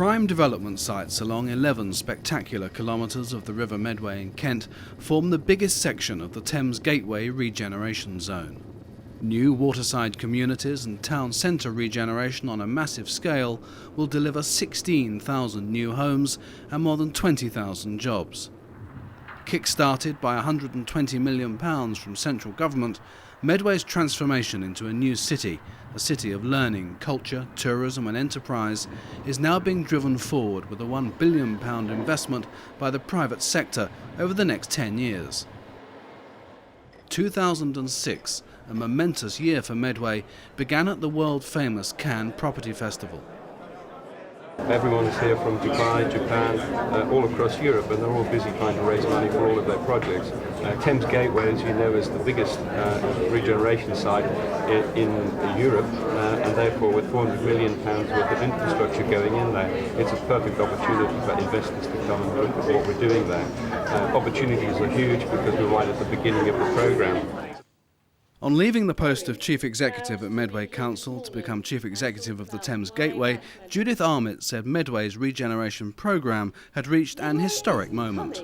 Prime development sites along 11 spectacular kilometres of the River Medway in Kent form the biggest section of the Thames Gateway regeneration zone. New waterside communities and town centre regeneration on a massive scale will deliver 16,000 new homes and more than 20,000 jobs. Kick-started by £120 million from central government, Medway's transformation into a new city, a city of learning, culture, tourism and enterprise, is now being driven forward with a £1 billion investment by the private sector over the next 10 years. 2006, a momentous year for Medway, began at the world-famous Cannes Property Festival. Everyone is here from Dubai, Japan, all across Europe, and they're all busy trying to raise money for all of their projects. Thames Gateway, as you know, is the biggest regeneration site in Europe, and therefore with £400 million worth of infrastructure going in there, it's a perfect opportunity for investors to come and look at what we're doing there. Opportunities are huge because we're right at the beginning of the programme. On leaving the post of Chief Executive at Medway Council to become Chief Executive of the Thames Gateway, Judith Armitt said Medway's regeneration programme had reached an historic moment.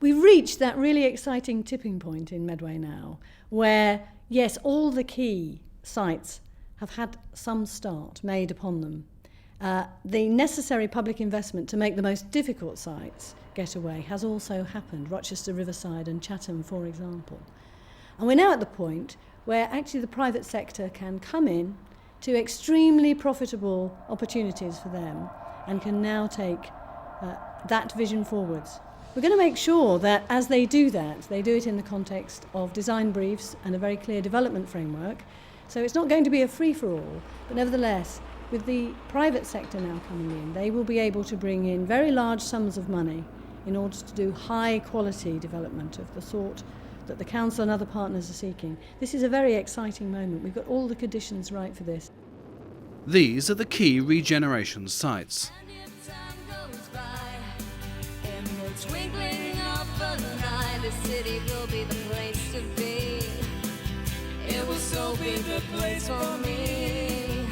We've reached that really exciting tipping point in Medway now, where, yes, all the key sites have had some start made upon them. The necessary public investment to make the most difficult sites get away has also happened, Rochester, Riverside and Chatham, for example. And we're now at the point where actually the private sector can come in to extremely profitable opportunities for them and can now take that vision forwards. We're going to make sure that as they do that, they do it in the context of design briefs and a very clear development framework. So it's not going to be a free-for-all, but nevertheless, with the private sector now coming in, they will be able to bring in very large sums of money in order to do high-quality development of the sort that the Council and other partners are seeking. This is a very exciting moment. We've got all the conditions right for this. These are the key regeneration sites. It will so be the place for me.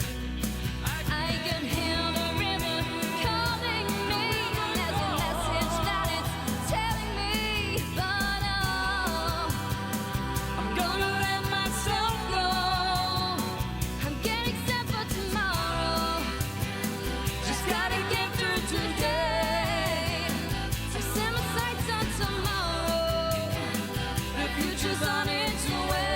I can hear the river calling me. There's a message that it's telling me. But I'm gonna let myself go. I'm getting set for tomorrow. Just gotta get through today. I set my sights on tomorrow. The future's on its way.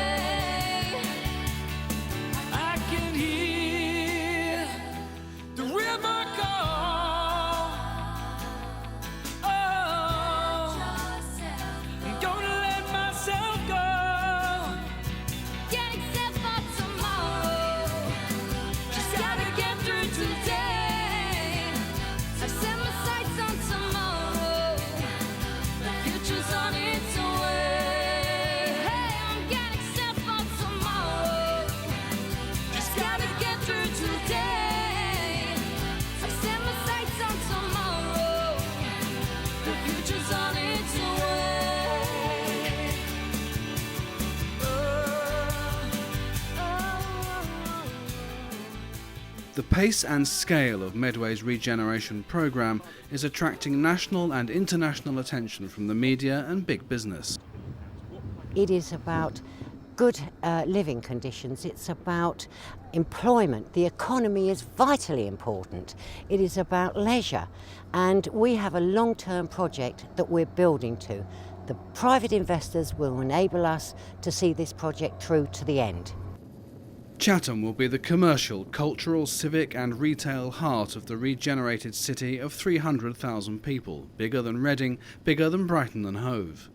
The pace and scale of Medway's regeneration programme is attracting national and international attention from the media and big business. It is about good living conditions, it's about employment. The economy is vitally important. It is about leisure, and we have a long-term project that we're building to. The private investors will enable us to see this project through to the end. Chatham will be the commercial, cultural, civic and retail heart of the regenerated city of 300,000 people, bigger than Reading, bigger than Brighton and Hove.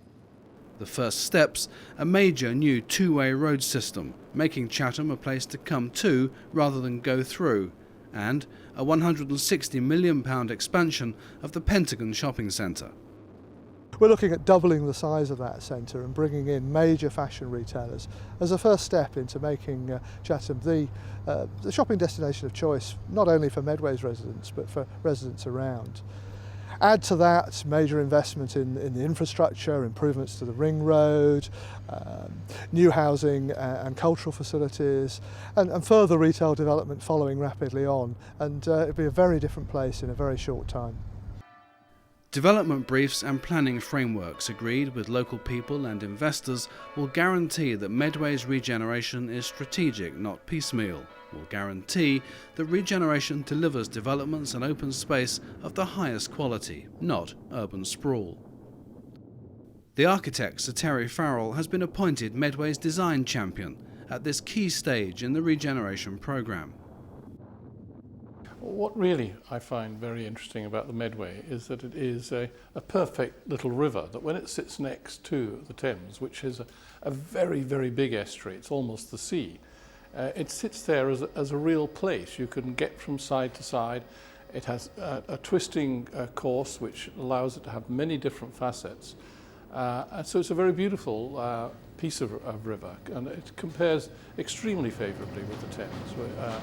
The first steps, a major new two-way road system, making Chatham a place to come to rather than go through, and a £160 million expansion of the Pentagon shopping centre. We're looking at doubling the size of that centre and bringing in major fashion retailers as a first step into making Chatham the shopping destination of choice, not only for Medway's residents but for residents around. Add to that major investment in the infrastructure, improvements to the ring road, new housing and cultural facilities, and further retail development following rapidly on, and it'll be a very different place in a very short time. Development briefs and planning frameworks agreed with local people and investors will guarantee that Medway's regeneration is strategic, not piecemeal. Will guarantee that regeneration delivers developments and open space of the highest quality, not urban sprawl. The architect, Sir Terry Farrell, has been appointed Medway's design champion at this key stage in the regeneration programme. What really I find very interesting about the Medway is that it is a perfect little river, that when it sits next to the Thames, which is a very, very big estuary, it's almost the sea, it sits there as a real place. You can get from side to side. It has a twisting course which allows it to have many different facets. And so it's a very beautiful piece of river, and it compares extremely favourably with the Thames.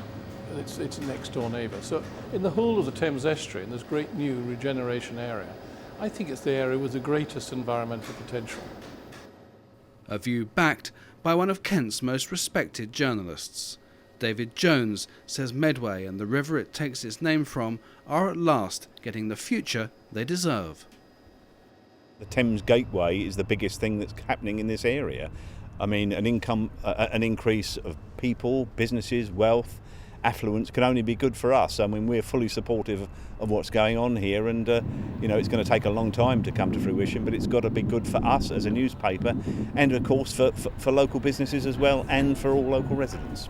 It's a next door neighbour. So in the whole of the Thames estuary, in this great new regeneration area, I think it's the area with the greatest environmental potential. A view backed by one of Kent's most respected journalists. David Jones says Medway and the river it takes its name from are at last getting the future they deserve. The Thames Gateway is the biggest thing that's happening in this area. I mean, an increase of people, businesses, wealth, affluence can only be good for us. I mean, we're fully supportive of what's going on here, and it's going to take a long time to come to fruition, but it's got to be good for us as a newspaper, and of course for local businesses as well, and for all local residents.